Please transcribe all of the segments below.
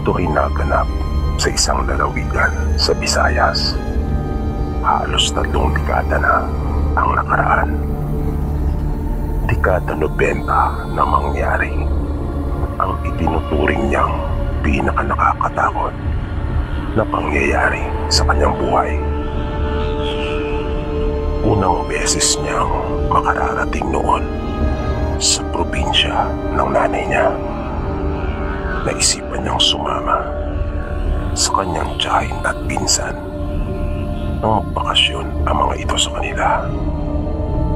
Ito ay naganap sa isang lalawigan sa Visayas. Halos 3 dekada na ang nakaraan. Dekada 90 na mangyari ang itinuturing niyang pinakanakakatakot na pangyayari sa kanyang buhay. Unang beses niyang makararating noon sa probinsya ng nanay niya. Naisipan niyang sumama sa kanyang tiyahin at pinsan nang magbakasyon ang mga ito sa kanila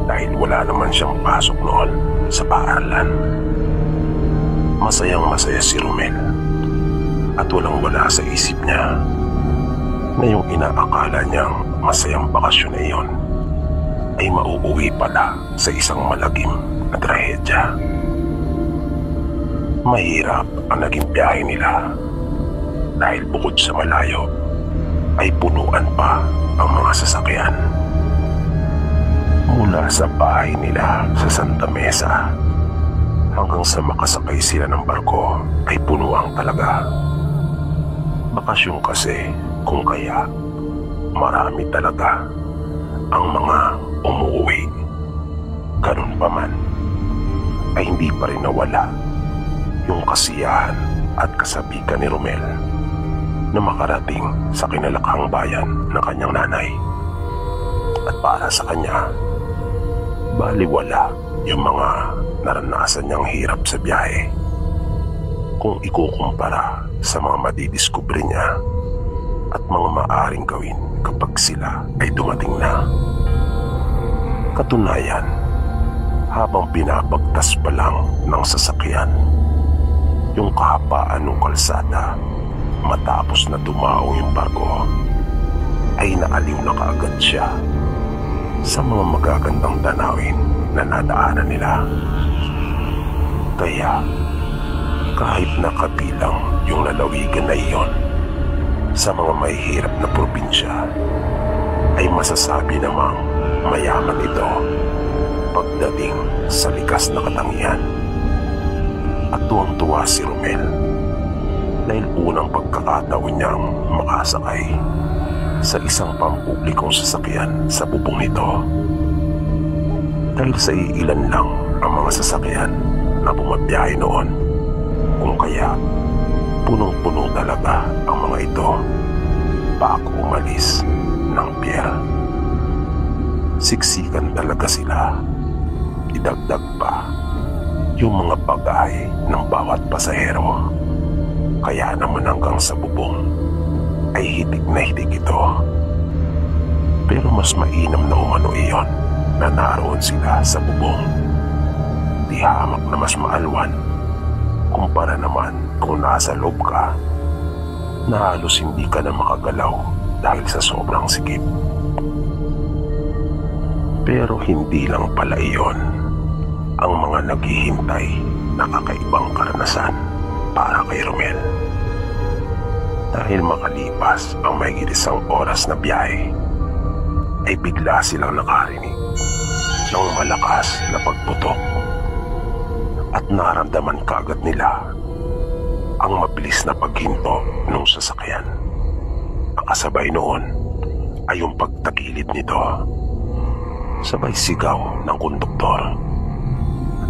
dahil wala naman siyang pasok noon sa paaralan. Masayang-masaya si Romel at walang-wala sa isip niya na yung inaakala niyang masayang bakasyon na iyon ay mauuwi pala sa isang malagim na trahedya. Mahirap ang naging biyahe nila dahil bukod sa malayo ay punuan pa ang mga sasakyan. Mula sa bahay nila sa Santa Mesa hanggang sa makasakay sila ng barko ay punuan talaga. Bakasyon kasi kung kaya marami talaga ang mga umuwi. Ganun pa man ay hindi pa rin nawala yung kasiyahan at kasabikan ni Romel na makarating sa kinalakhang bayan ng kanyang nanay. At para sa kanya, baliwala yung mga naranasan niyang hirap sa biyahe kung ikukumpara sa mga madidiskubre niya at mga maaaring gawin kapag sila ay dumating na. Katunayan, habang pinapagtas pa lang ng sasakyan yung kahabaan ng kalsada matapos na dumaong yung barko, ay naaliw na kaagad siya sa mga magagandang tanawin na nadaanan nila. Kaya kahit nakabilang yung lalawigan na iyon sa mga mahihirap na probinsya, ay masasabi namang mayaman ito pagdating sa likas na katangian. At tuwang-tuwa si Romel dahil unang pagkakataon niyang makasakay sa isang pampublikong sasakyan sa bubong nito. Dahil sa iilan lang ang mga sasakyan na bumabiyahe noon, kung kaya punong-puno talaga ang mga ito bago umalis ng pier. Siksikan talaga sila. Idagdag pa yung mga bagay ng bawat pasahero. Kaya naman hanggang sa bubong ay hitik na hitik ito. Pero mas mainam na umano iyon na naroon sila sa bubong. Di hamak na mas maalwan kumpara naman kung nasa loob ka na halos hindi ka na makagalaw dahil sa sobrang sikip. Pero hindi lang pala iyon ang mga naghihintay na kakaibang karanasan para kay Romel. Dahil makalipas ang mahigit 1 oras na biyahe, ay bigla silang nakarinig ng malakas na pagputok at naramdaman kaagad nila ang mabilis na paghinto ng sasakyan. Ang kasabay noon ay yung pagtagilid nito, sabay sigaw ng konduktor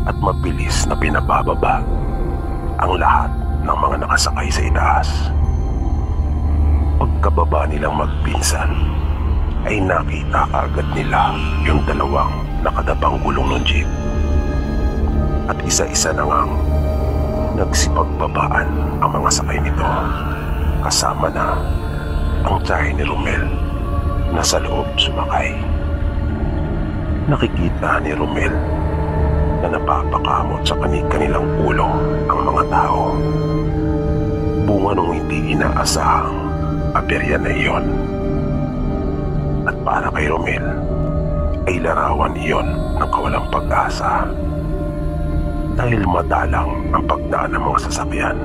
at mabilis na pinabababa ang lahat ng mga nakasakay sa itaas. Pagkababa nilang magpinsan ay nakita kaagad nila yung 2 nakadabang gulong ng jeep at isa-isa na ngang nagsipagbabaan ang mga sakay nito, kasama na ang tiyahin ni Romel na sa loob sumakay. Nakikita ni Romel na napapakamot sa kanilang ulo ang mga tao. Bunga nung hindi inaasahang aberya na iyon. At para kay Romel ay larawan iyon ng kawalang pag-asa dahil madalang ang pagdaan ng mga sasakyan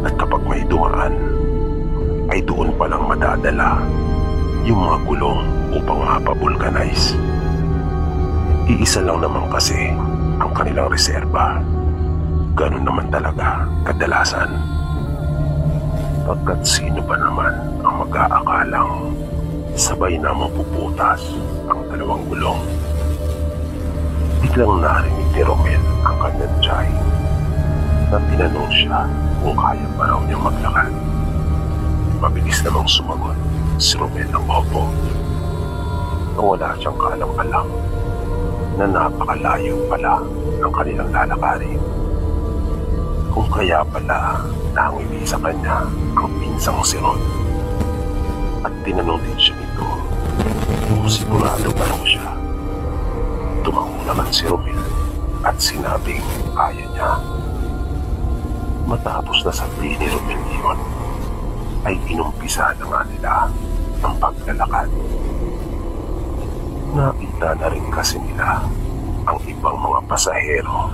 at kapag may dumaan ay doon palang madadala yung mga gulong upang mapavulcanize. Iisa lang naman kasi ang kanilang reserba. Ganun naman talaga kadalasan. Pagkat sino ba naman ang mag-aakalang sabay na mapuputas ang dalawang gulong? Biglang narinig ni Romel ang kanyang tiyahin na tinanong siya kung kaya pa raw niyang maglakad. Mabilis namang sumagot si Romel ng opo, na wala siyang kaalam-alam na napakalayo pala ang kanilang lalakarin. Kung kaya pala nangiti sa kanya ang pinsang si Ron. At tinanong din siya nito kung sigurado ba raw siya. Tumango naman si Romel at sinabing kaya niya. Matapos na sabihin ni Romel iyon, ay inumpisa na nga nila ang paglalakad. Nakita na rin kasi nila ang ibang mga pasahero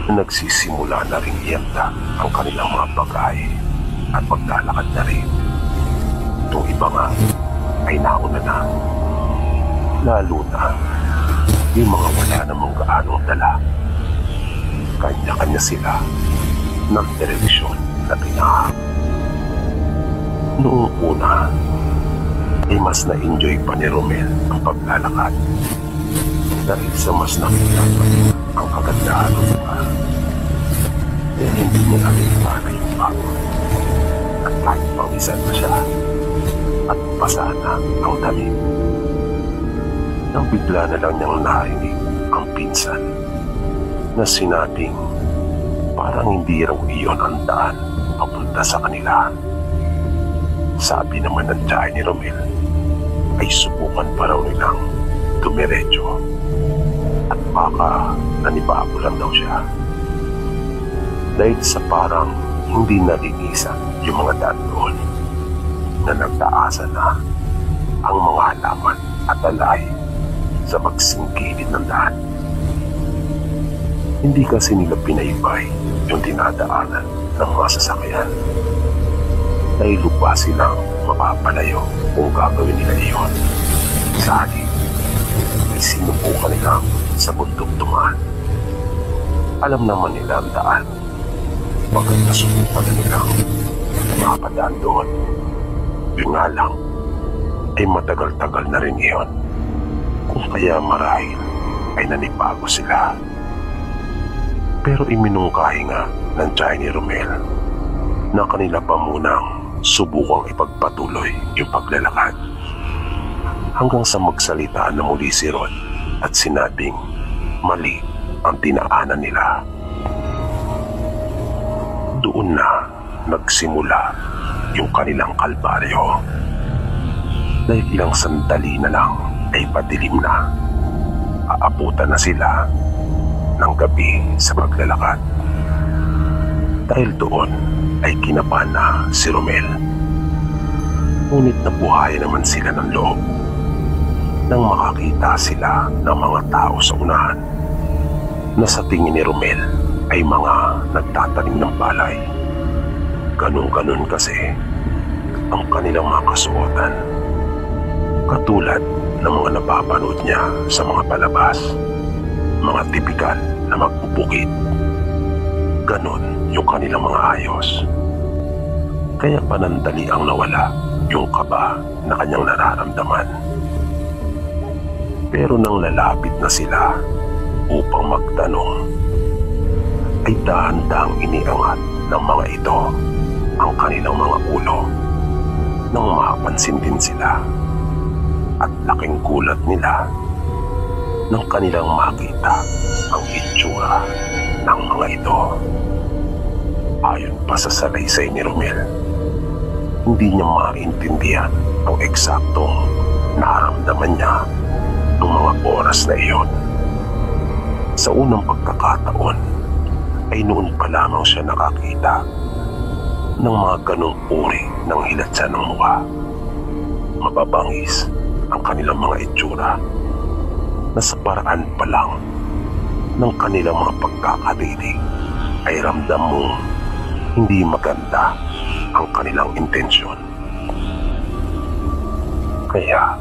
na nagsisimula na rin iyanda ang kanilang mga bagahe at maglalakad na rin. Itong iba nga ay nauna na, lalo na yung mga wala namang gaanong dala. Kanya-kanya sila ng telebisyon na tinahak. Noong una ay mas na-enjoy pa ni Romel ang paglalakad dahil sa mas nakita pa ang kagandahan ng lugar. Kaya hindi niya nakita na yung pagod at kahit pangisan na siya at pasana ang damit. Nang bigla na lang niyang narinig ang pinsan na sinabing parang hindi raw iyon ang daan papunta sa kanila. Sabi naman ng tiyahin ni Romel ay subukan pa raw nilang dumiretso at baka nanibago lang daw siya. Dahil sa parang hindi nalinisan yung mga daan doon na nagtaasa na ang mga halaman at alay sa magsingkilid ng daan. Hindi kasi nila pinaybay yung dinadaanan ng mga sasakyan dahil lupa silang mapapalayo kung gagawin nila iyon. Sa halip, ay sinubukan nila sa bundok dumaan. Alam naman nila ang daan. Pagkat nasubukan na nilang mapadaan doon. Yun nga lang, ay matagal-tagal na rin iyon. Kung kaya marahil ay nanibago sila. Pero iminungkahi nga ng tiyahin ni Romel na kanila pa munang subukang ipagpatuloy yung paglalakad. Hanggang sa magsalitaan na muli si Ron at sinabing mali ang dinaanan nila. Doon na nagsimula yung kanilang kalbaryo. Dahil ilang sandali na lang ay padilim na. Aabutan na sila ng gabi sa paglalakad. Dahil doon ay kinabahan na si Romel. Ngunit nabuhayan naman sila ng loob nang makakita sila ng mga tao sa unahan na sa tingin ni Romel ay mga nagtatanim ng palay. Ganun-ganun kasi ang kanilang mga kasuotan. Katulad ng mga napapanood niya sa mga palabas, mga tipikal na magbubukid. Ganon yung kanilang mga ayos. Kaya panandali ang nawala yung kaba na kanyang nararamdaman. Pero nang lalapit na sila upang magtanong, ay dahan-dahang iniangat ng mga ito ang kanilang mga ulo nang mapansin din sila. At laking gulat nila nang kanilang makita ang itsura ng mga ito. Ayon pa sa salaysay ni Romel, hindi niya maintindihan ang eksaktong naramdaman niya noong mga oras na iyon. Sa unang pagkakataon ay noon pa lamang siya nakakita ng mga ganong uri ng hilatsa ng mukha. Mababangis ang kanilang mga itsura na sa paraan pa lang ng kanilang mga pagkakadinig ay ramdam mo hindi maganda ang kanilang intensyon. Kaya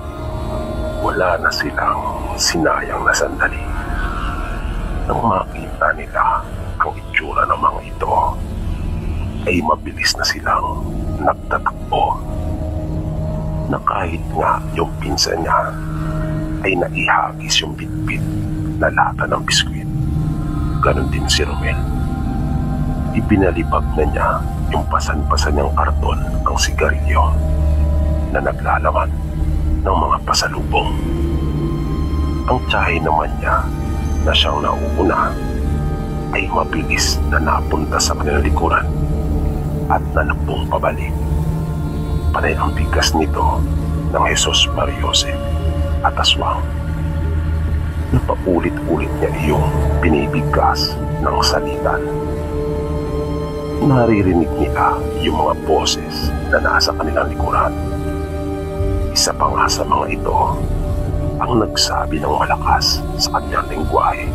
wala na silang sinayang na sandali nang makita nila ang itsura ng mga ito. ay mabilis na silang nagtatakbo, na kahit nga yung pinsan niya ay naihagis yung bitbit na lata ng biskwit. Ganon din si Romel. Ipinalibag na niya yung pasan-pasan niyang karton ang sigarilyo na naglalaman ng mga pasalubong. Ang tiyahe naman niya na siyang nauuna ay mabilis na napunta sa kanilang likuran at nanakbong pabalik. Panay ang bigas nito ng Jesus Mariosep at aswang. Napaulit-ulit niya iyong binibigkas ng salitan. Naririnig nila yung mga boses na nasa kanilang likuran. Isa pa nga sa mga ito ang nagsabi ng malakas sa kanyang lengguwahe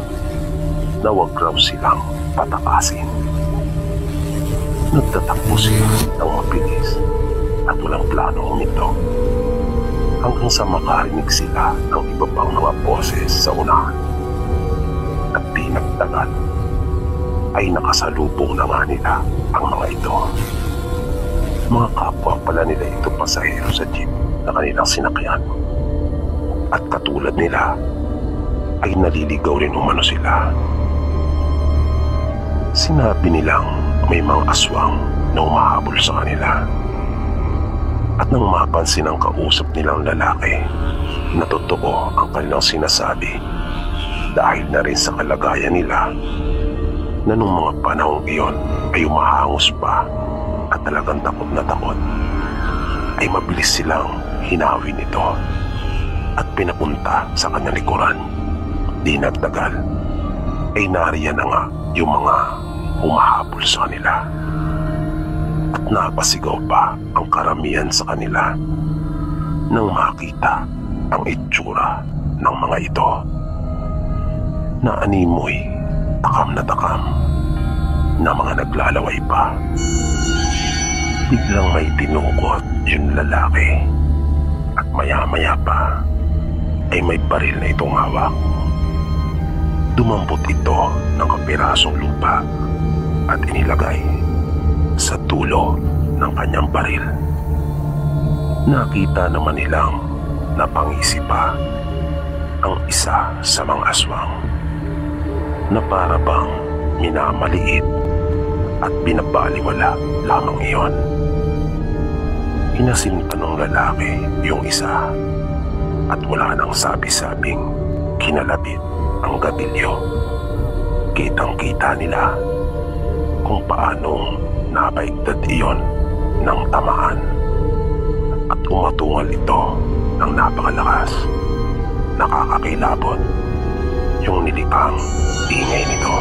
na huwag raw silang patakasin. Nagtatakbo sila ng mabilis at walang planong huminto hanggang sa makarinig sila ng iba pang mga boses sa unahan. At di nagtagal ay nakasalubong na nga nila ang mga ito. Mga kapwa pala nila ito pasahero sa jeep na kanilang sinakyan. At katulad nila ay naliligaw rin umano sila. Sinabi nilang may mga aswang na umahabol sa kanila. At nang mapansin ang kausap nilang lalaki na totoo ang kanilang sinasabi, dahil na rin sa kalagayan nila na nung mga panahong iyon ay umahangos pa at talagang takot na takot, ay mabilis silang hinawi nito at pinapunta sa kanyang likuran. Di nagtagal ay nariyan na nga yung mga humahabol sa kanila. At napasigaw pa ang karamihan sa kanila nang makita ang itsura ng mga ito na animoy takam na takam na mga naglalaway pa. Biglang may tinukot yung lalaki at maya-maya pa ay may baril na itong hawak. Dumampot ito ng kapirasong lupa at inilagay sa dulo ng kanyang baril. Nakita naman nilang napangisi pa ang isa sa mga aswang na para bang minamaliit at binabaliwala lamang iyon. Inasinta ng lalaki yung isa at wala nang sabi-sabing kinalabit ang gatilyo. Kitang-kita nila kung paanong nabaigtad iyon ng tamaan at umatungal ito ng napakalakas. Nakakakilabot yung nilikang ingay nito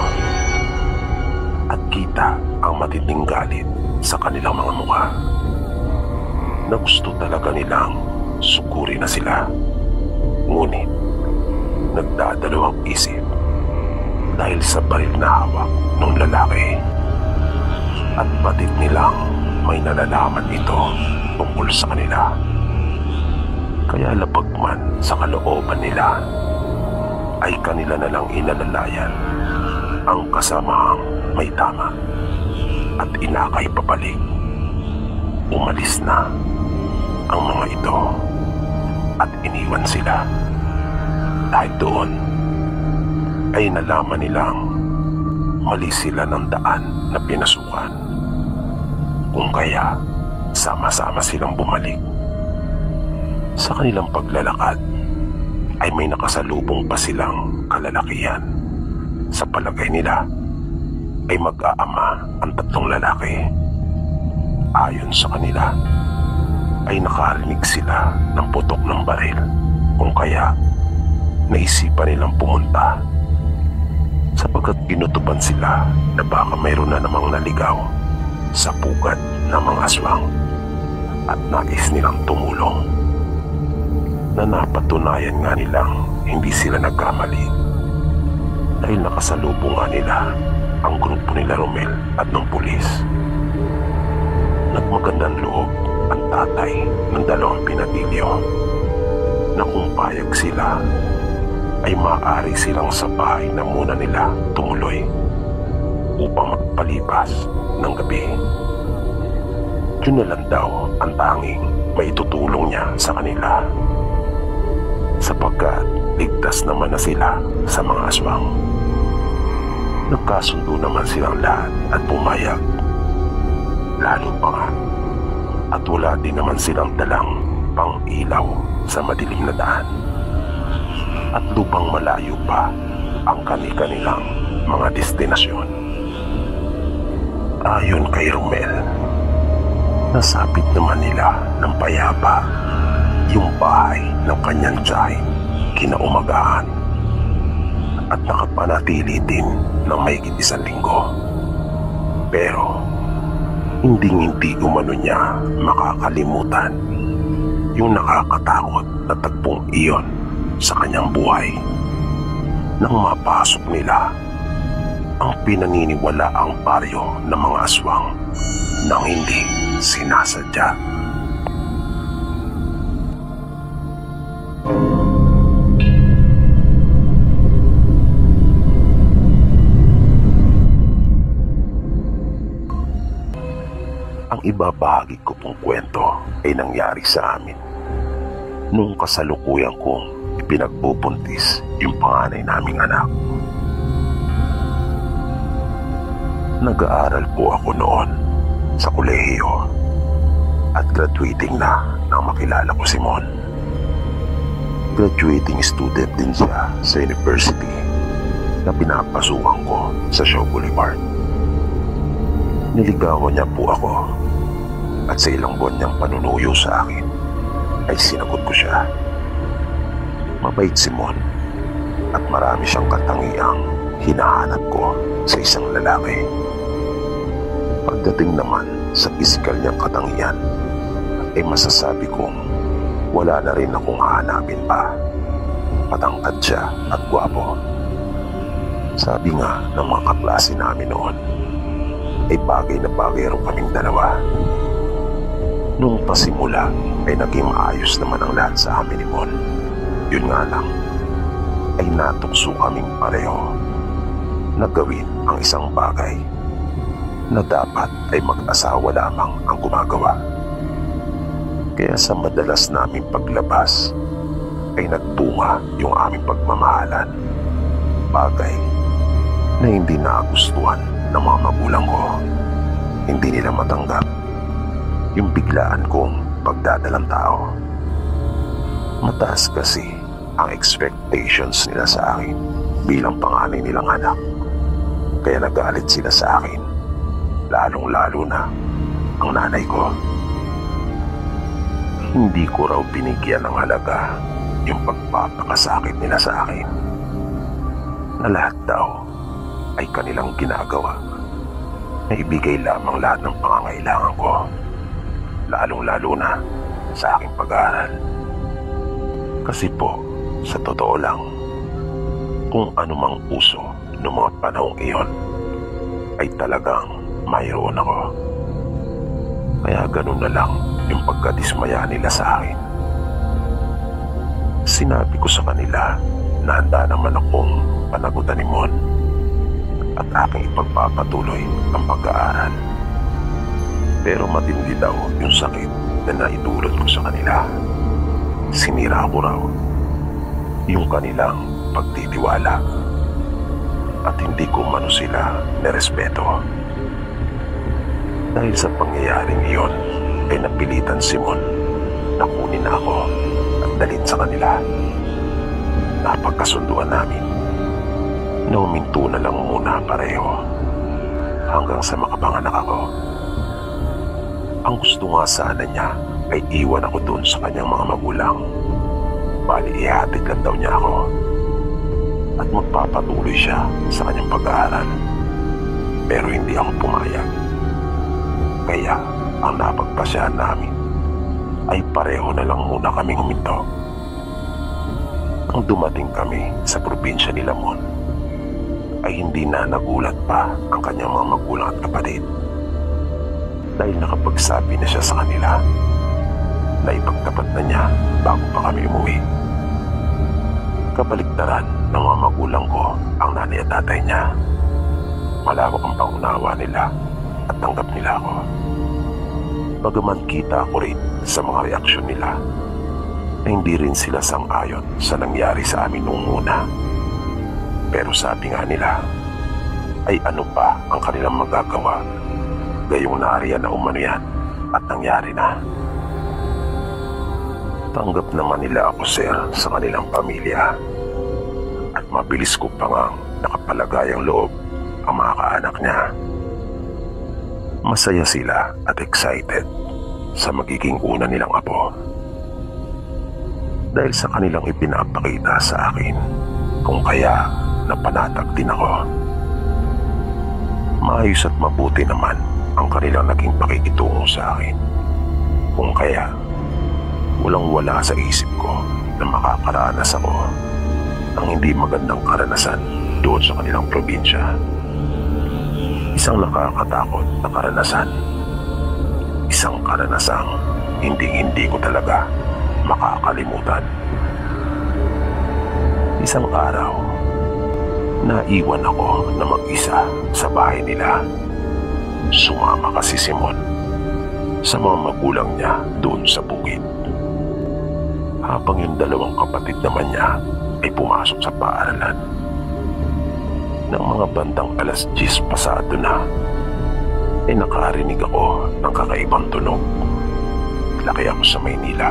at kita ang matinding galit sa kanilang mga mukha na gusto talaga nilang sukuri na sila. Ngunit nagdadalawang isip dahil sa baril na hawak ng lalaki at batid nilang may nalalaman ito tungkol sa kanila. Kaya labag man sa kalooban nila ay kanila na lang inalalayan ang kasamahang may tama at inakay pabalik. Umalis na ang mga ito at iniwan sila. Dahil doon ay nalaman nilang mali sila ng daan na pinasukan. Kung kaya sama-sama silang bumalik. Sa kanilang paglalakad ay may nakasalubong pa silang kalalakihan. Sa palagay nila ay mag-aama ang tatlong lalaki. Ayon sa kanila ay nakarinig sila ng putok ng baril. Kung kaya naisipan nilang pumunta sapagkat ginutuban sila na baka mayroon na namang naligaw sa pugad ng mga aswang at nais nilang tumulong. Na napatunayan nga nilang hindi sila nagkamali dahil nakasalubong nga nila ang grupo nila Romel at ng pulis. Nagmagandang loob ang tatay ng dalawang pinatilyo na kung payag sila ay maaari silang sa bahay na muna nila tumuloy upang magpalipas ng gabi. Yun na lang daw ang tanging maitutulong niya sa kanila, sapagkat ligtas naman na sila sa mga aswang. Nagkasundo naman silang lahat at pumayag. Lalo pa nga, at wala din naman silang dalang pang-ilaw sa madilim na daan. At lupang malayo pa ang kani-kanilang mga destinasyon. Ayon kay Romel, nasapit naman nila ng payapa yung bahay ng kanyang tiyahin kinaumagahan at nakapanatili din ng mahigit 1 linggo. Pero hindi umano niya makakalimutan yung nakakatakot na tagpong iyon sa kanyang buhay nang mapasok nila ang pinaniniwalaang baryo ng mga aswang nang hindi sinasadya. Ang ibabahagi ko pong kwento ay nangyari sa amin nung kasalukuyan kong ipinagbubuntis yung panganay naming anak. Nag-aaral po ako noon sa kolehiyo at graduating na nang makilala ko si Mon. Graduating student din siya sa university na pinapasukan ko sa Shaw Boulevard. Niligawan niya po ako at sa ilang buwan niyang panunuyo sa akin ay sinagot ko siya. Mabait si Mon at marami siyang katangiang hinahanap ko sa isang lalaki. Pagdating naman sa pisikal niyang katangian ay masasabi kong wala na rin akong hahanapin pa. Patangkad siya at gwapo. Sabi nga ng mga kaklase namin noon ay bagay na bagay rin kaming dalawa. Nung pasimula ay naging maayos naman ang lahat sa amin ni Mon. Yun nga lang ay natukso kaming pareho na gawin ang isang bagay na dapat ay mag-asawa lamang ang gumagawa. Kaya sa madalas naming paglabas ay nagbunga yung aming pagmamahalan, bagay na hindi nagustuhan ng mga magulang ko. Hindi nila matanggap yung biglaan kong pagdadalang tao. Mataas kasi ang expectations nila sa akin bilang panganay nilang anak. Kaya nagalit sila sa akin, lalong-lalo na ang nanay ko. Hindi ko raw binigyan ng halaga yung pagpapakasakit nila sa akin, na lahat daw ay kanilang ginagawa na ibigay lamang lahat ng pangangailangan ko, lalong-lalo na sa aking pag-aaral. Kasi po, sa totoo lang, kung anumang uso ng mga panahong iyon ay talagang mayroon ako. Kaya ganun na lang yung pagkadismaya nila sa akin. Sinabi ko sa kanila na handa naman akong panagutan ni Mon at aking ipagpapatuloy ang pag-aaral. Pero matindi daw yung sakit na naidulot ko sa kanila. Sinira ko raw yung kanilang pagtitiwala at hindi ko mano sila nirespeto. Dahil sa pangyayaring iyon ay napilitan si Mon na kunin ako at dalhin sa kanila. Napagkasunduan namin na huminto na lang muna pareho hanggang sa makapanganak ako. Ang gusto nga sana niya ay iwan ako doon sa kanyang mga magulang. Bali ihatid lang daw niya ako at magpapatuloy siya sa kanyang pag-aaral. Pero hindi ako pumayag. Kaya ang napagpasyahan namin ay pareho na lang muna kaming huminto. Nang dumating kami sa probinsya ni Mon, ay hindi na nagulat pa ang kanyang mga magulang at kapatid, dahil nakapagsabi na siya sa kanila na ipagtapat na niya bago pa kami umuwi. Kabaliktaran ng mga magulang ko ang nanay at tatay niya. Malawak ang pangunawa nila at tanggap nila ako. Bagaman kita ko rin sa mga reaksyon nila na hindi rin sila sang-ayon sa nangyari sa amin noong una. Pero sabi nga nila, ay ano pa ang kanilang magagawa gayong nariyan na umano yan at nangyari na. Tanggap naman nila ako, sir, sa kanilang pamilya at mabilis ko pa ngang nakapalagay ang loob ang mga kaanak niya. Masaya sila at excited sa magiging una nilang apo dahil sa kanilang ipinapakita sa akin, kung kaya napanatag din ako. Maayos at mabuti naman ang kanilang naging pakikitungo sa akin, kung kaya walang-wala sa isip ko na makakaranas ako ng hindi magandang karanasan doon sa kanilang probinsya. Isang nakakatakot na karanasan. Isang karanasang hindi ko talaga makakalimutan. Isang araw, naiwan ako na mag-isa sa bahay nila. Sumama kasi si Mon sa mga magulang niya doon sa bukid, habang yung dalawang kapatid naman niya ay pumasok sa paaralan. Nang mga bandang 10:00 pasado na, ay nakarinig ako ng kakaibang tunog. Laki ako sa Maynila,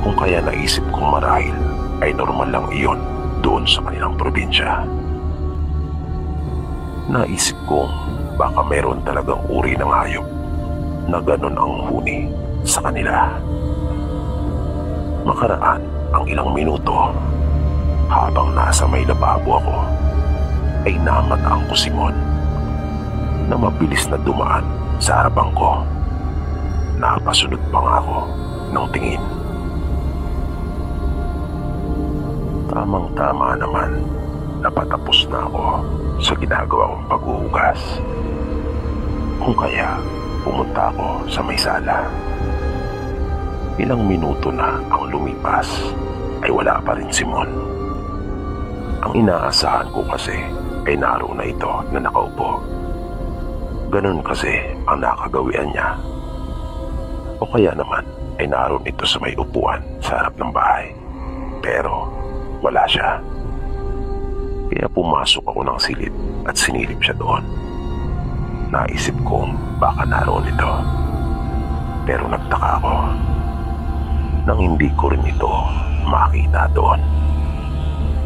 kung kaya naisip kong marahil ay normal lang iyon doon sa kanilang probinsya. Naisip kong baka meron talagang uri ng hayop na ganon ang huni sa kanila. Makaraan ang ilang minuto, habang nasa may lababo ako, ay namataan ko si Mon na mabilis na dumaan sa harapan ko. Napasunod pa nga ako ng tingin. Tamang-tama naman, napatapos na ako sa ginagawa kong paghuhugas. Kung kaya, pumunta ako sa may sala. Ilang minuto na ang lumipas ay wala pa rin si Mon. Ang inaasahan ko kasi ay naroon na ito na nakaupo. Ganun kasi ang nakagawian niya. O kaya naman ay naroon ito sa may upuan sa harap ng bahay. Pero wala siya. Kaya pumasok ako ng silid at sinilip siya doon. Naisip kong baka naroon ito. Pero nagtaka ako nang hindi ko rin ito makita doon.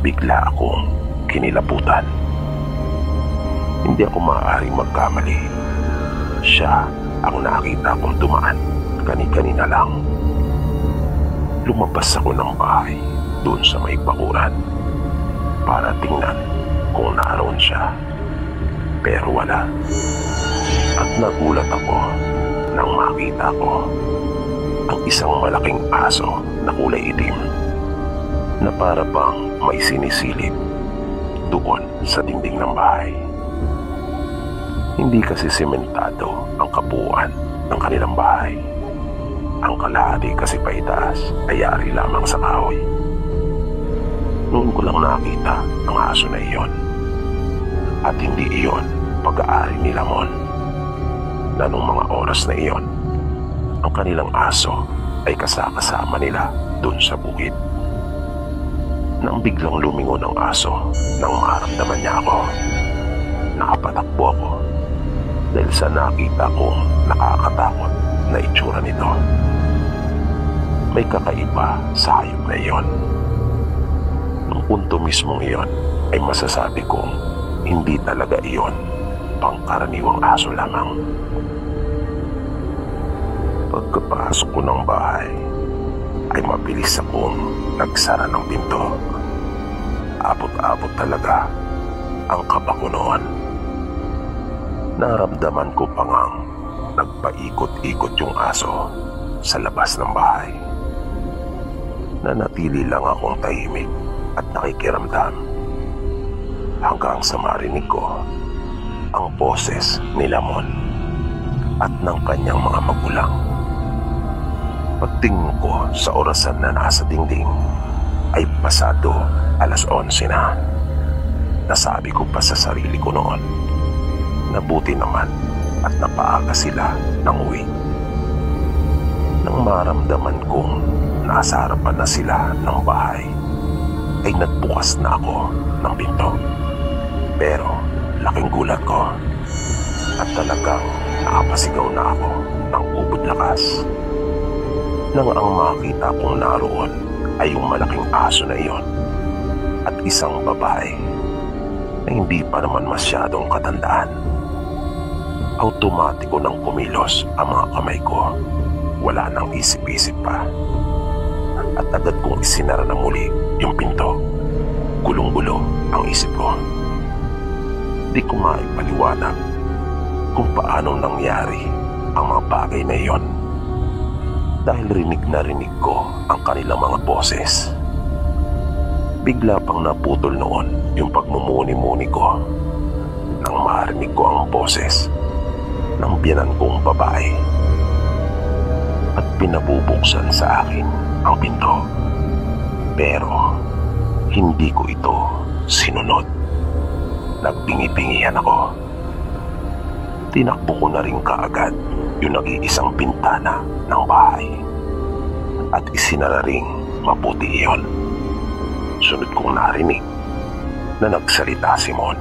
Bigla akong kinilabutan. Hindi ako maaaring magkamali. Siya ang nakita kong dumaan kani-kanina lang. Lumabas ako ng bahay doon sa may bakuran para tingnan kung naroon siya. Pero wala. At nagulat ako nang makita ko ang isang malaking aso na kulay itim na para bang may sinisilip doon sa dingding ng bahay. Hindi kasi sementado ang kabuuan ng kanilang bahay. Ang kalahati kasi paitaas ay yari lamang sa kahoy. Noon ko lang nakita ang aso na iyon. At hindi iyon pag-aari ni Mon, na nung mga oras na iyon, ang kanilang aso ay kasama nila doon sa bukid. Nang biglang lumingon ang aso nang maramdaman niya ako, nakapatakbo ako dahil sa nakita kong nakakatakot na itsura nito. May kakaiba sa hayop na iyon. Nung punto mismong iyon ay masasabi kong hindi talaga iyon pangkaraniwang aso lamang. Pagkapasok ko ng bahay ay mabilis akong nagsara ng pinto. Abot-abot talaga ang kaba ko noon. Naramdaman ko pa ngang nagpaikot-ikot yung aso sa labas ng bahay. Nanatili lang akong tahimik at nakikiramdam hanggang sa marinig ko ang boses ni Mon at ng kanyang mga magulang. Pagtingin ko sa orasan na nasa dingding ay pasado 11:00 na. Nasabi ko pa sa sarili ko noon na buti naman at napaaga sila ng uwi maramdaman kong nasa harapan na sila ng bahay, ay nagbukas na ako ng pinto. Pero laking gulat ko at talagang nakapasigaw na ako ng ubod lakas nang ang makita kong naroon ay yung malaking aso na iyon at isang babae na hindi pa naman masyadong katandaan. Automatiko nang kumilos ang mga kamay ko, wala nang isip-isip pa, at agad kong isinara na muli yung pinto. Gulong-gulo ang isip ko. Di ko maipaliwanag kung paano nangyari ang mga bagay na iyon, dahil rinig na rinig ko ang kanilang mga boses. Bigla pang naputol noon yung pagmumuni-muni ko nang marinig ko ang boses ng biyanan kong babae at pinabubuksan sa akin ang pinto. Pero hindi ko ito sinunod. Nagbingi-bingihan ako. Tinakbo ko na rin kaagad yung nag-iisang bintana ng bahay at isinara ring mabuti iyon. Sunod kong narinig na nagsalita si Mon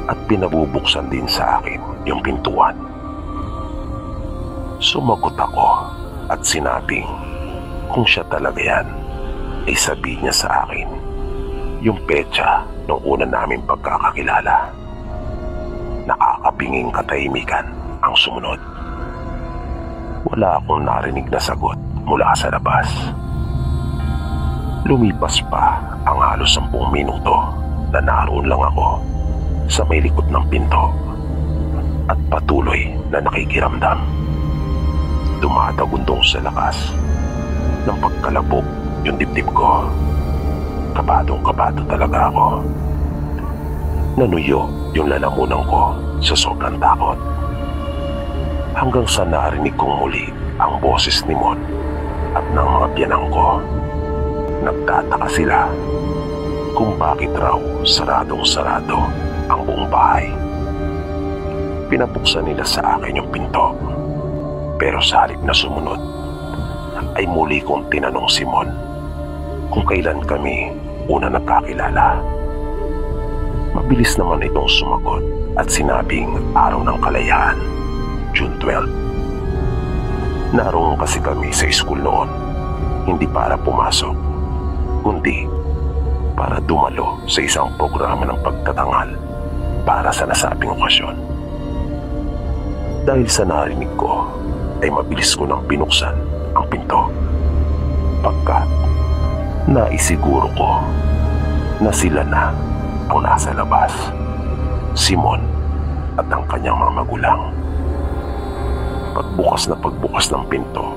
at pinabubuksan din sa akin yung pintuan. Sumagot ako at sinabing kung siya talaga yan, ay sabihin niya sa akin yung petsa ng una naming pagkakakilala. Nakakabinging katahimikan ang sumunod. Wala akong narinig na sagot mula sa labas. Lumipas pa ang halos 10 minuto na naroon lang ako sa may likod ng pinto at patuloy na nakikiramdam. Dumatagundong sa lakas ng pagkalabog yung dibdib ko. Kabadong-kabado talaga ako. Nanuyo yung lalamunan ko sa sobrang takot. Hanggang sa narinig kong muli ang boses ni Mon at ng mga biyanang ko. Nagtataka sila kung bakit raw saradong-sarado ang buong bahay. Pinabuksan nila sa akin yung pinto. Pero sa halip na sumunod, ay muli kong tinanong si Mon kung kailan kami una nagkakilala. Mabilis naman itong sumagot at sinabing araw ng kalayaan, June 12. Naroon kasi kami sa school noon, hindi para pumasok, kundi para dumalo sa isang programa ng pagtatanghal para sa nasabing okasyon. Dahil sa narinig ko, ay mabilis ko nang binuksan ang pinto, pagkat naisiguro ko na sila na ang nasa labas, si Mon at ang kanyang mga magulang. Pagbukas ng pinto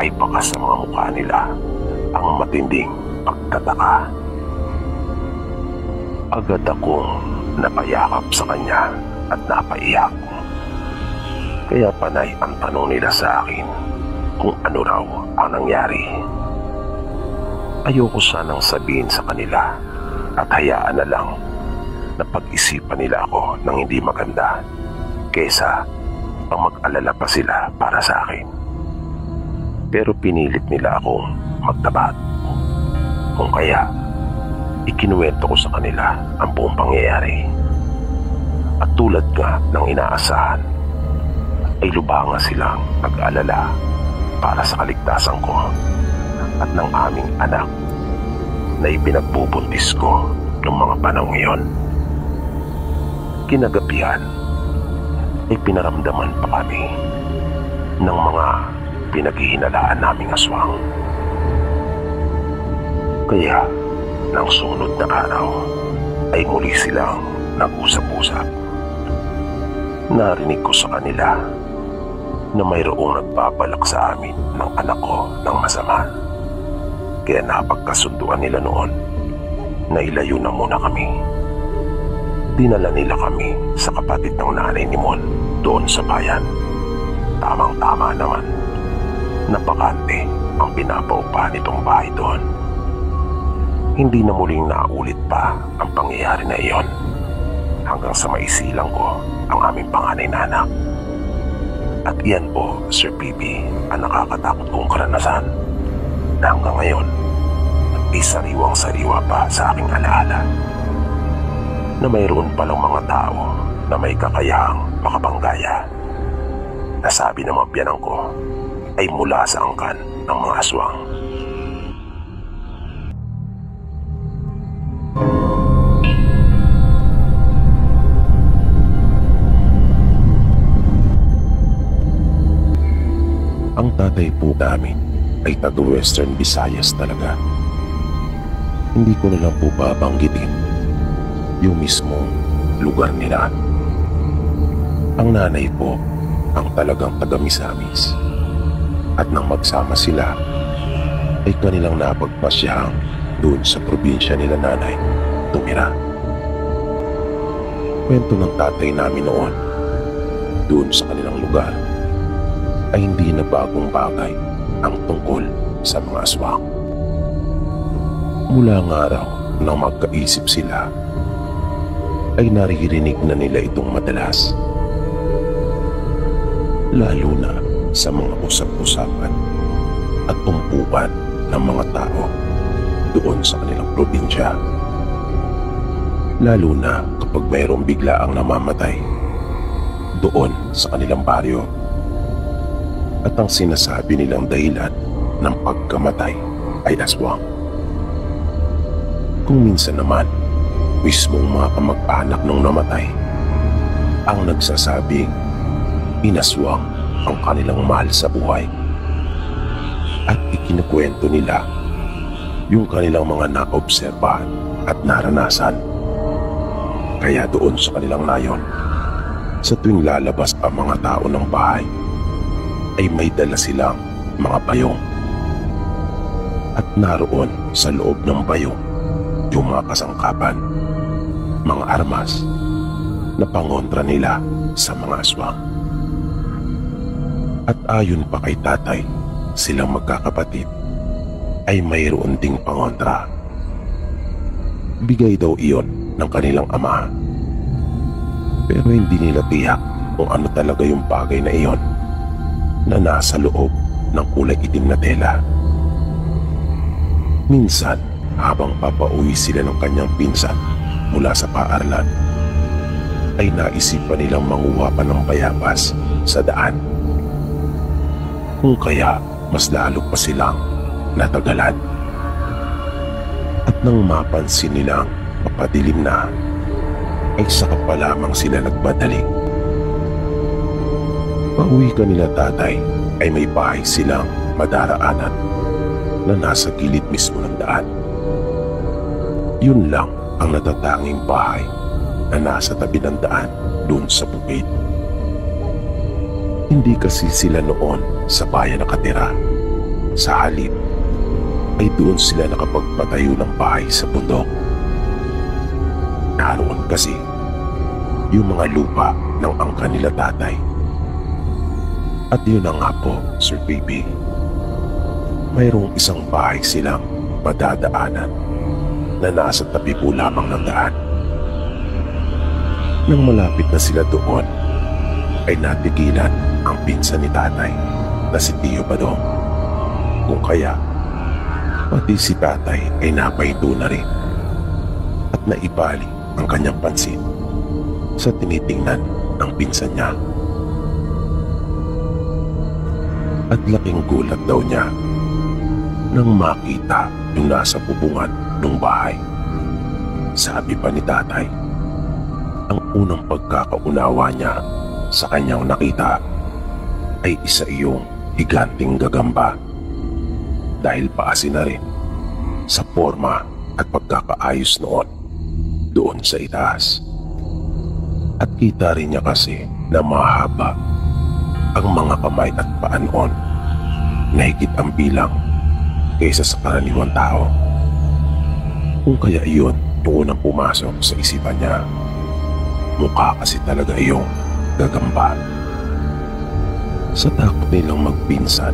ay bakas sa mga mukha nila ang matinding pagtataka. Agad akong napayakap sa kanya at napaiyak. Kaya panay ang tanong nila sa akin kung ano raw ang nangyari. Ayoko sanang sabihin sa kanila at hayaan na lang na pag-isipan nila ako ng hindi maganda kesa ang mag-alala pa sila para sa akin. Pero pinilit nila akong magtapat. Kung kaya, ikinuwento ko sa kanila ang buong pangyayari. At tulad nga ng inaasahan, ay lubanga silang nag-alala para sa kaligtasan ko at ng aming anak na ipinagbubuntis ko noong mga panahon iyon. Kinagabihan ay pinaramdaman pa kami ng mga pinaghihinalaan naming aswang. Kaya nang sumunod na araw ay muli silang nag-usap-usap. Narinig ko sa kanila na mayroong nagbabalak sa amin ng anak ko ng masama. Kaya napagkasunduan nila noon na ilayo na muna kami. Dinala nila kami sa kapatid ng nanay ni Mon doon sa bayan. Tamang-tama naman, napakante ang pinapaupa nitong bahay doon. Hindi na muling naulit pa ang pangyayari na iyon hanggang sa maisilang ko ang aming panganay na anak. At iyan po, Sir Pipi, ang nakakatakot kong karanasan na hanggang ngayon ay sariwang-sariwa pa sa aking alaala na mayroon palang mga tao na may kakayahang makapanggaya na sabi ng mga biyanang ko ay mula sa angkan ng mga aswang. Ang tatay po namin ay taga-Western Visayas talaga. Hindi ko na lang po babanggitin yung mismong lugar nila. Ang nanay po ang talagang taga-Misamis. At nang magsama sila, ay kanilang napagpasyahang doon sa probinsya nila nanay tumira. Kwento ng tatay namin noon, doon sa kanilang lugar, ay hindi na bagong bagay ang tungkol sa mga aswang. Mula nga raw nang magkaisip sila, ay naririnig na nila itong madalas. Lalo na sa mga usap-usapan at tumpuan ng mga tao doon sa kanilang probinsya. Lalo na kapag mayroong biglaang namamatay doon sa kanilang baryo. At ang sinasabi nilang dahilan ng pagkamatay ay aswang. Kung minsan naman, mismong mga kamag-anak nung namatay ang nagsasabing inaswang ang kanilang mahal sa buhay. At ikinukwento nila yung kanilang mga naobserbahan at naranasan. Kaya doon sa kanilang nayon, sa tuwing lalabas ang mga tao ng bahay, ay may dala silang mga bayong. At naroon sa loob ng bayong yung mga kasangkapan, mga armas na pangontra nila sa mga aswang. At ayon pa kay tatay, silang magkakapatid ay mayroon ding pangontra. Bigay daw iyon ng kanilang ama. Pero hindi nila tiyak kung ano talaga yung bagay na iyon na nasa loob ng kulay itim na tela. Minsan, habang papauwi sila ng kanyang pinsan mula sa paaralan, ay naisipan nilang manguha pa ng bayabas sa daan. Kung kaya, mas lalo pa silang natagalan. At nang mapansin nilang mapadilim na, ay saka pa lamang sila nagbadalik. Pauwi kanila tatay ay may bahay silang madaraanan na nasa gilid mismo ng daan. Yun lang ang natatanging bahay na nasa tabi ng daan doon sa bukid. Hindi kasi sila noon sa bayan nakatira. Sa halip ay doon sila nakapagpatayo ng bahay sa bundok. Naroon kasi yung mga lupa ng angkan nila tatay. At yun na nga po, Sir Baby. Mayroong isang bahay silang madadaanan na nasa tabi po lamang ng daan. Nang malapit na sila doon, ay natigilan ang pinsan ni tatay na si Tio Badong. Kung kaya, pati si tatay ay napahinto na rin at naibali ang kanyang pansin sa tinitingnan ng pinsan niya. At laking gulat daw niya nang makita yung nasa bubungan ng bahay. Sabi pa ni tatay, ang unang pagkakaunawa niya sa kanyang nakita ay isa iyong higanting gagamba dahil paasin na rin sa forma at pagkakaayos noon doon sa itaas. At kita rin niya kasi na mahaba ang mga kamay at paa noon na higit ang bilang kaysa sa karaniwang tao. Kung kaya iyon yung unang pumasok sa isipan niya, mukha kasi talaga iyong gagamba. Sa takot nilang magpinsan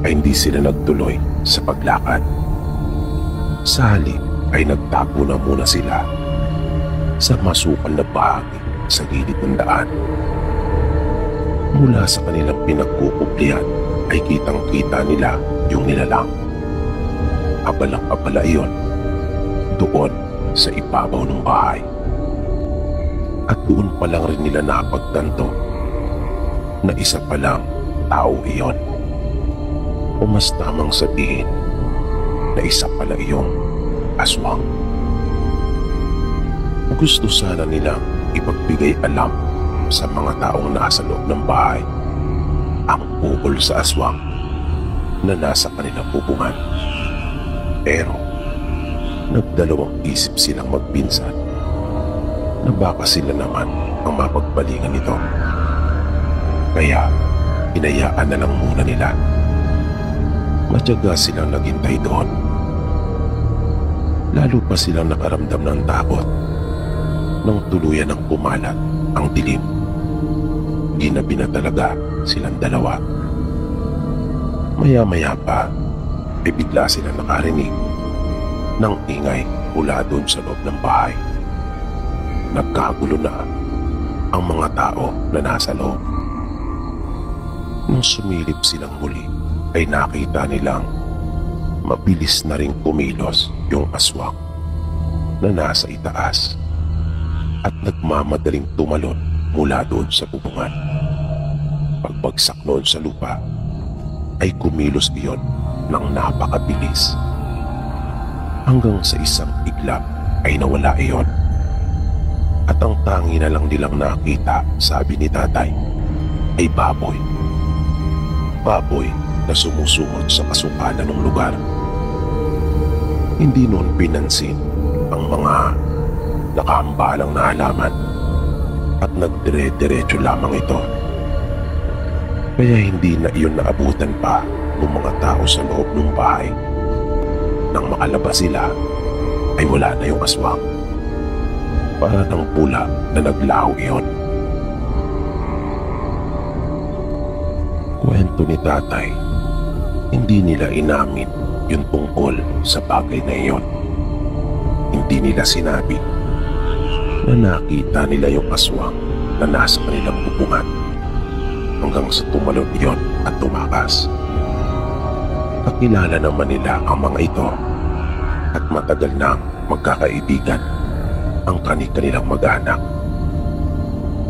ay hindi sila nagtuloy sa paglakad. Sa halip ay nagtapo na muna sila sa masukal na bahagi sa gilid ng daan. Mula sa kanilang pinagkukublihan ay kitang-kita nila yung nilalang. Abalang-abala iyon doon sa ibabaw ng bahay. At doon pa lang rin nila napagtanto na isa pa lang tao iyon. O mas tamang sabihin na isa pala iyong aswang. Gusto sana nilang ipagbigay alam sa mga taong nasa loob ng bahay ang ukol sa aswang na nasa kanilang bubungan. Pero nagdalawang isip silang magpinsan na baka sila naman ang mapagbalingan nito. Kaya hinayaan na lang muna nila. Matyaga silang naghintay doon. Lalo pa silang nakaramdam ng takot nang tuluyan ng pumalat ang dilim. Ginabi na talaga silang dalawa. Maya-maya pa ay bigla silang nakarinig ng ingay mula doon sa loob ng bahay. Nagkagulo na ang mga tao na nasa loob. Nung sumilip silang muli ay nakita nilang mabilis na ring kumilos yung aswang na nasa itaas at nagmamadaling tumalon mula doon sa bubungan. Pagbagsak noon sa lupa ay kumilos iyon ng napakabilis. Hanggang sa isang iglap ay nawala iyon. At ang tangi na lang nilang nakita, sabi ni tatay, ay baboy. Baboy na sumusunod sa kasukalan ng lugar. Hindi noon pinansin ang mga nakahambalang na halaman at nagdire-diretso lamang ito. Kaya hindi na iyon naabutan pa ng mga tao sa loob ng bahay. Nang makalabas sila, ay wala na yung aswang. Para ng pula na naglaho iyon. Kwento ni tatay, hindi nila inamin yung tungkol sa bagay na iyon. Hindi nila sinabi na nakita nila yung aswang na nasa kanilang bubungan hanggang sa tumalon iyon at tumakas. Kakilala naman nila ang mga ito at matagal nang magkakaibigan ang kanilang mag-anak.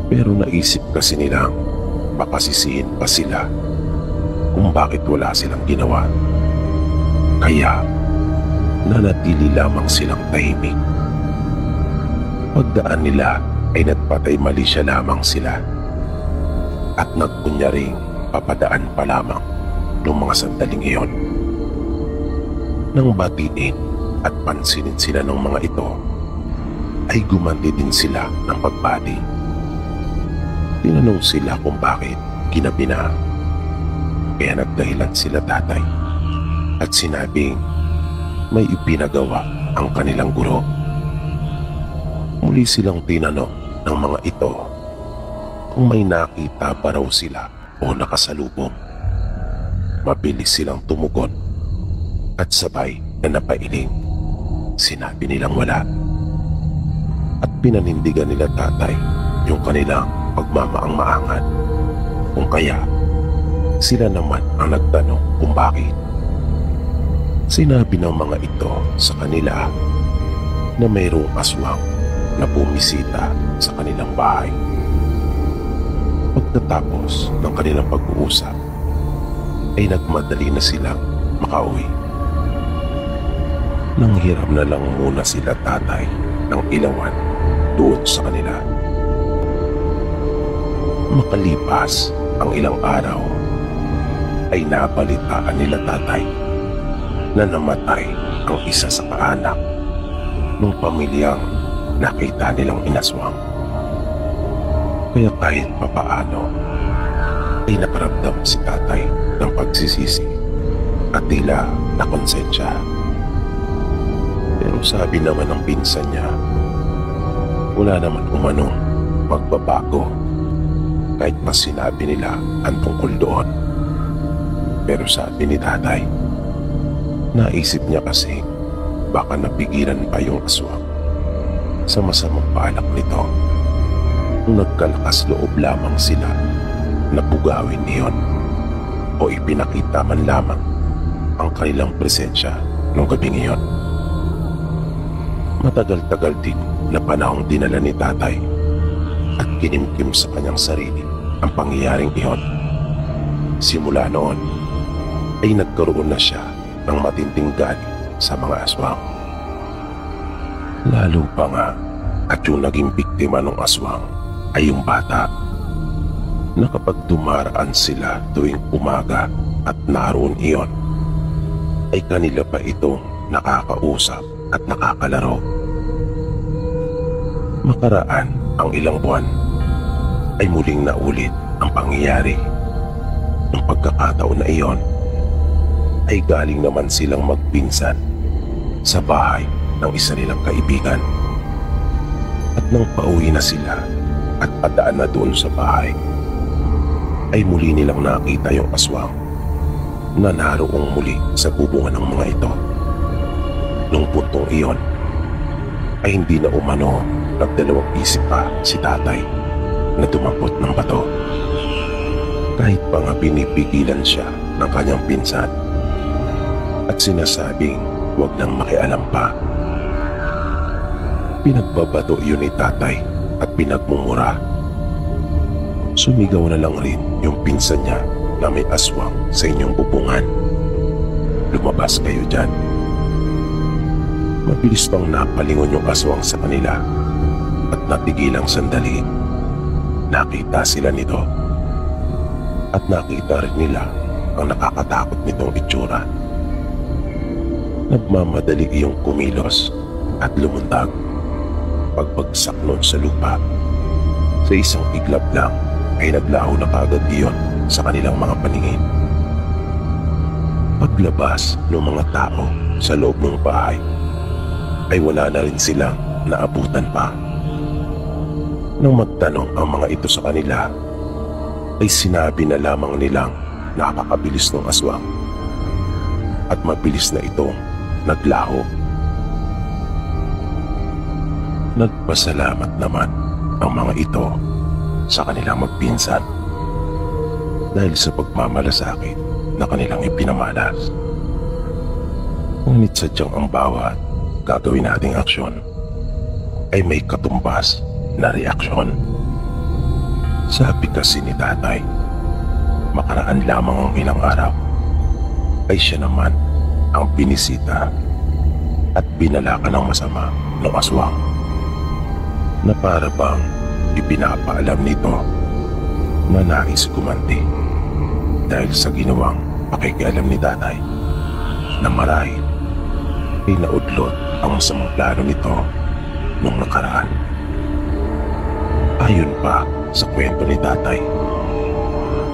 Pero naisip kasi nilang baka sisihin pa sila kung bakit wala silang ginawa. Kaya nanatili lamang silang tahimik. Pagdaan nila ay nagpatay mali siya lamang sila at nagkunyaring papadaan pa lamang ng mga sandaling iyon. Nang batiin at pansinin sila ng mga ito, ay gumanti din sila ng pagbati. Tinanong sila kung bakit ginabi na. Kaya nagdahilan sila tatay at sinabing may ipinagawa ang kanilang guro. Muli silang tinanong ng mga ito kung may nakita pa raw sila o nakasalubong. Mabilis silang tumugon at sabay na napailing. Sinabi nilang wala. At pinanindigan nila tatay yung kanilang pagmamaang-maangan. Kung kaya sila naman ang nagtanong kung bakit. Sinabi ng mga ito sa kanila na mayroong aswang na bumisita sa kanilang bahay. Pagkatapos ng kanilang pag-uusap, ay nagmadali na silang makauwi. Nanghiram na lang muna sila tatay ng ilawan doon sa kanila. Makalipas ang ilang araw, ay nabalitaan nila tatay na namatay ang isa sa kaanak ng pamilyang nakita nilang inaswang. Kaya kahit papaano ay nakaramdam si tatay ng pagsisisi at tila nakonsensya. Pero sabi naman ng pinsan niya, wala naman umanong magbabago kahit mas sinabi nila ang tungkol doon. Pero sabi ni tatay, naisip niya kasi baka napigilan pa yung aswang sa masamang balak nito nung nagkalakas loob lamang sila na bugawin iyon o ipinakita man lamang ang kanilang presensya nung gabing iyon. Matagal-tagal din na panahong dinala ni tatay at kinimkim sa kanyang sarili ang pangyayaring iyon. Simula noon ay nagkaroon na siya ng matinding galit sa mga aswang. Lalo pa nga at yung naging biktima ng aswang ay yung bata na kapag dumaraan sila tuwing umaga at naroon iyon, ay kanila pa itong nakakausap at nakakalaro. Makaraan ang ilang buwan ay muling naulit ang pangyayari. Ng pagkakataon na iyon ay galing naman silang magpinsan sa bahay ng isa nilang kaibigan. At nang pauwi na sila at padaan na doon sa bahay, ay muli nilang nakita yung aswang na naroong muli sa bubungan ng mga ito. Nung puntong iyon ay hindi na umano nagdalawang isip pa si tatay na dumampot ng bato. Kahit pa nga pinipigilan siya ng kanyang pinsan at sinasabing huwag nang makialam pa. Pinagbabato yun ni tatay at pinagmumura. Sumigaw na lang rin yung pinsan niya na may aswang sa inyong bubungan. Lumabas kayo dyan. Mabilis pang napalingon yung aswang sa kanila at natigilang sandali. Nakita sila nito at nakita rin nila ang nakakatakot nitong itsura. Nagmamadali iyong kumilos at lumundag. Pagbagsak nun sa lupa, sa isang iglap lang ay naglaho na kagad iyon sa kanilang mga paningin. Paglabas ng mga tao sa loob ng bahay ay wala na rin silang naabutan pa. Nang magtanong ang mga ito sa kanila, ay sinabi na lamang nilang nakakabilis ng aswang at mabilis na itong naglaho. Nagpasalamat naman ang mga ito sa kanilang magpinsan dahil sa pagmamalasakit na kanilang ipinamalas. Ngunit sadyang ang bawat gagawin nating aksyon ay may katumbas na reaksyon. Sabi kasi ni tatay, makaraan lamang ang ilang araw ay siya naman ang binisita at binalaka ng masama ng aswang na para bang ipinapaalam nito na nais gumanti dahil sa ginawang pakikialam ni tatay na marahil ay naudlot ang masamang plano nito nung nakaraan. Ayon pa sa kwento ni tatay,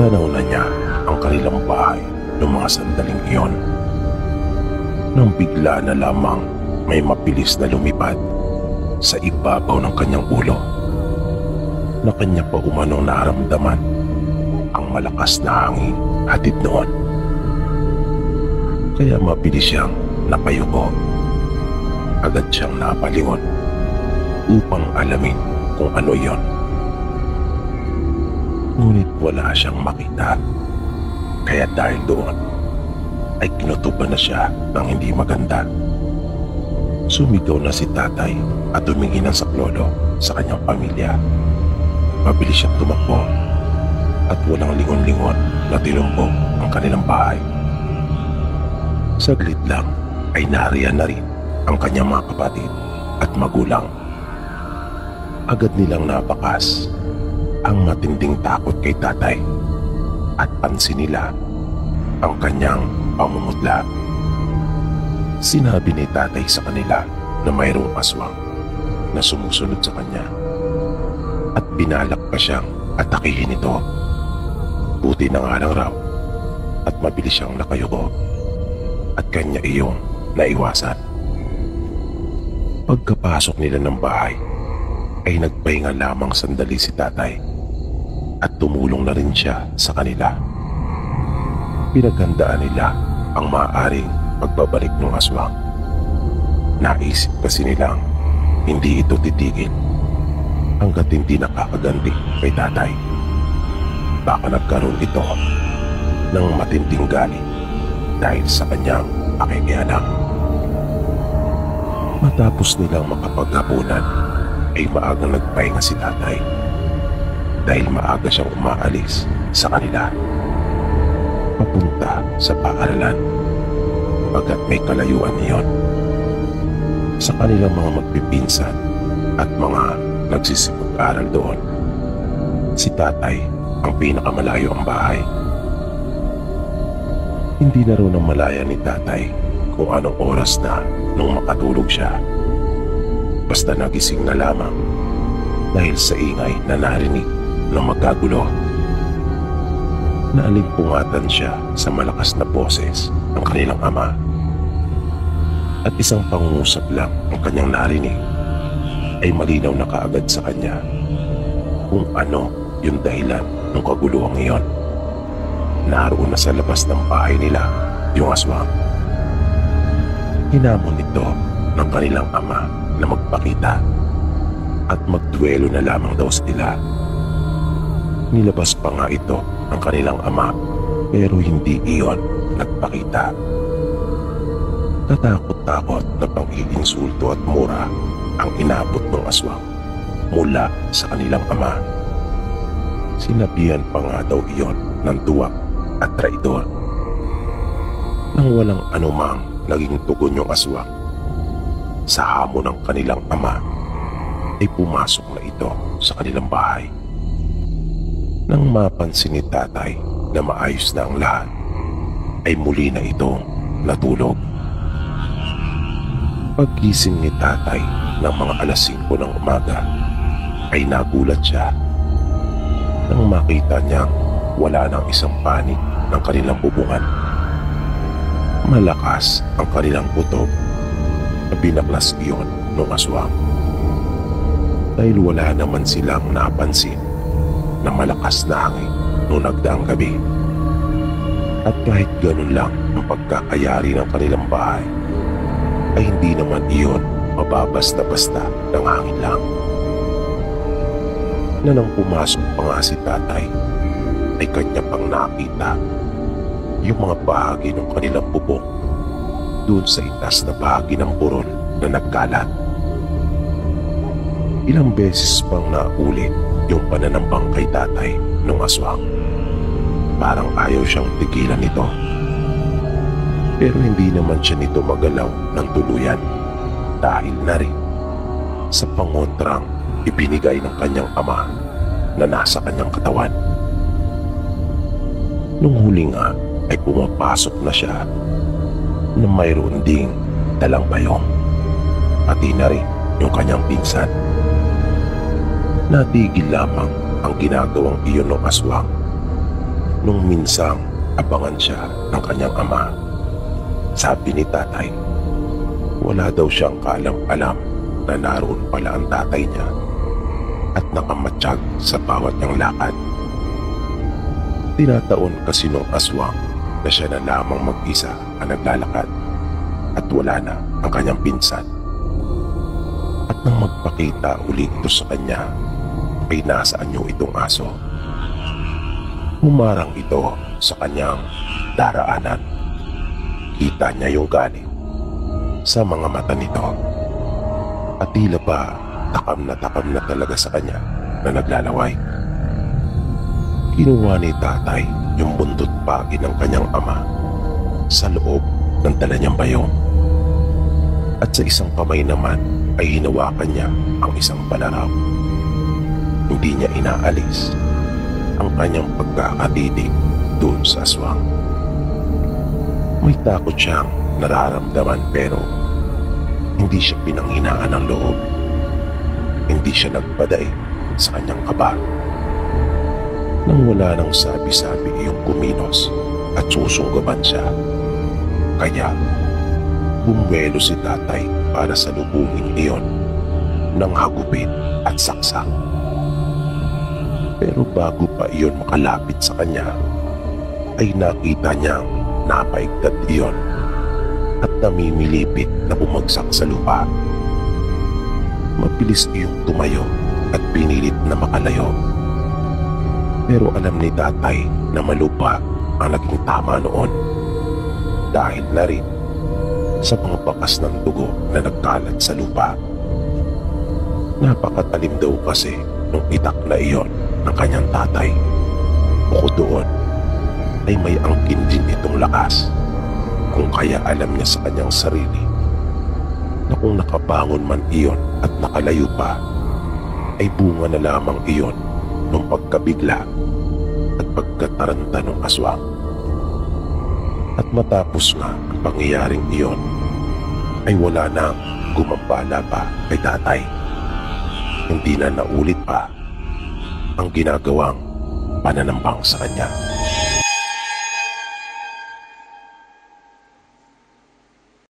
tanaw na niya ang kanilang bahay noong mga sandaling iyon nang bigla na lamang may mabilis na lumipad sa ibabaw ng kanyang ulo na kanya pa umanong naramdaman ang malakas na hangin hatid noon. Kaya mabilis siyang napayuko. Agad siyang napalingon upang alamin kung ano iyon. Ngunit wala siyang makita. Kaya dahil doon ay kinutuban na siya ng hindi maganda. Sumigaw na si tatay at humingi ng saklolo sa kanyang pamilya. Mabilis siyang tumakbo at walang lingon-lingon na tinumbok ang kanilang bahay. Saglit lang ay nariyan na rin ang kanyang mga kapatid at magulang. Agad nilang napakas ang matinding takot kay tatay at pansin nila ang kanyang pamumutla. Sinabi ni tatay sa kanila na mayroong aswang na sumusunod sa kanya at binalak pa siyang atakihin ito. Buti na nga lang raw at mabilis siyang nakayuko at kanya iyong naiwasan. Pagkapasok nila ng bahay ay nagpahinga lamang sandali si tatay at tumulong na rin siya sa kanila. Pinaghandaan nila ang maaaring pagbabalik ng aswang. Naisip kasi nilang hindi ito titigil hanggat hindi nakakaganti kay tatay. baka nagkaroon ito ng matinding galit dahil sa kanyang pakikialam. Matapos nilang makapaghapunan ay maagang nagpahinga si tatay dahil maaga siyang umaalis sa kanila papunta sa paaralan pagkat may kalayuan niyon. Sa kanilang mga magpipinsan at mga nagsisipag-aral doon, si tatay ang pinakamalayo ang bahay. Hindi na raw nang malaya ni tatay kung anong oras na nung makatulog siya. Basta nagising na lamang dahil sa ingay na narinig ng magkagulo. Naalimpungatan siya sa malakas na boses ng kanilang ama at isang pangungusap lang ang kanyang narinig ay malinaw na kaagad sa kanya kung ano yung dahilan ng kaguluhang iyon. Naroon na sa labas ng bahay nila yung aswang. Hinamon nito ng kanilang ama na magpakita at magduelo na lamang daw sila. Nilabas pa nga ito ng kanilang ama pero hindi iyon nagpakita. Katakot-takot na pang-iinsulto at mura ang inabot ng aswang mula sa kanilang ama. Sinabihan pa nga daw iyon ng duwag at traidor. Nang walang anumang naging tugon yung aswang, sa hamon ng kanilang ama ay pumasok na ito sa kanilang bahay. Nang mapansin ni tatay na maayos na ang lahat, ay muli na itong natulog. Paggising ni tatay ng mga alas 5 ng umaga, ay nagulat siya nang makita niyang wala nang isang panig ng kanilang bubungan. Malakas ang kanilang putok na binaklas iyon ng aswang dahil wala naman silang napansin na malakas na hangin noong nagdaang gabi. At kahit ganun lang ang pagkakayari ng kanilang bahay, ay hindi naman iyon mababasta-basta ng hangin lang. Na nang pumasok pa nga si tatay, ay kanya pang nakita yung mga bahagi ng kanilang bubong doon sa itaas na bahagi ng burol na nagkalat. Ilang beses pang naulit yung pananambang kay tatay ng aswang. Parang ayaw siyang tigilan nito. Pero hindi naman siya nito magalaw ng tuluyan dahil na rin sa pangontrang ibinigay ng kanyang ama na nasa kanyang katawan. Nung huli nga ay pumapasok na siya na mayroon ding dalang bayong, pati na rin yung kanyang pinsan. Natigil lamang ang ginagawang iyon ng aswang nung minsang abangan siya ng kanyang ama. Sabi ni tatay, wala daw siyang kaalam-alam na naroon pala ang tatay niya at nakamatsyag sa bawat niyang lakad. Tinataon kasi nung aswang na siya na lamang mag-isa ang naglalakad at wala na ang kanyang pinsan. At nang magpakita ulit ito sa kanya, ay nasaan niyo itong aso? Humarang ito sa kanyang daraanan. Kita niya yung galit sa mga mata nito at tila ba takam na talaga sa kanya na naglalaway. Kinuha ni tatay yung bundot pagi ng kanyang ama sa loob ng dala niyang bayong at sa isang kamay naman ay hinawakan niya ang isang palaraw. Hindi niya inaalis ang kanyang pagkakatitig doon sa aswang. May takot siyang nararamdaman pero hindi siya pinanghinaan ng loob. Hindi siya nagpadaig sa kanyang kaba. Nang wala nang sabi-sabi iyong kumilos at susunggaban siya, kaya bumuelo si tatay para salubungin iyon ng hagupit at saksak. Pero bago pa iyon makalapit sa kanya, ay nakita niyang napaigtad iyon at namimilipit na bumagsak sa lupa. Mabilis iyong tumayo at pinilit na makalayo. Pero alam ni tatay na malupa ang naging tama noon dahil na rin sa mga bakas ng dugo na nagkalat sa lupa. Napakatalim daw kasi nung itak na iyon ng kanyang tatay. Bukod doon ay may angkin din itong lakas, kung kaya alam niya sa kanyang sarili na kung nakabangon man iyon at nakalayo pa, ay bunga na lamang iyon ng pagkabigla at pagkataranta ng aswang. At matapos nga ang pangyayaring iyon, ay wala nang gumambala pa kay tatay. Hindi na naulit pa ang ginagawang pananambang sa kanya.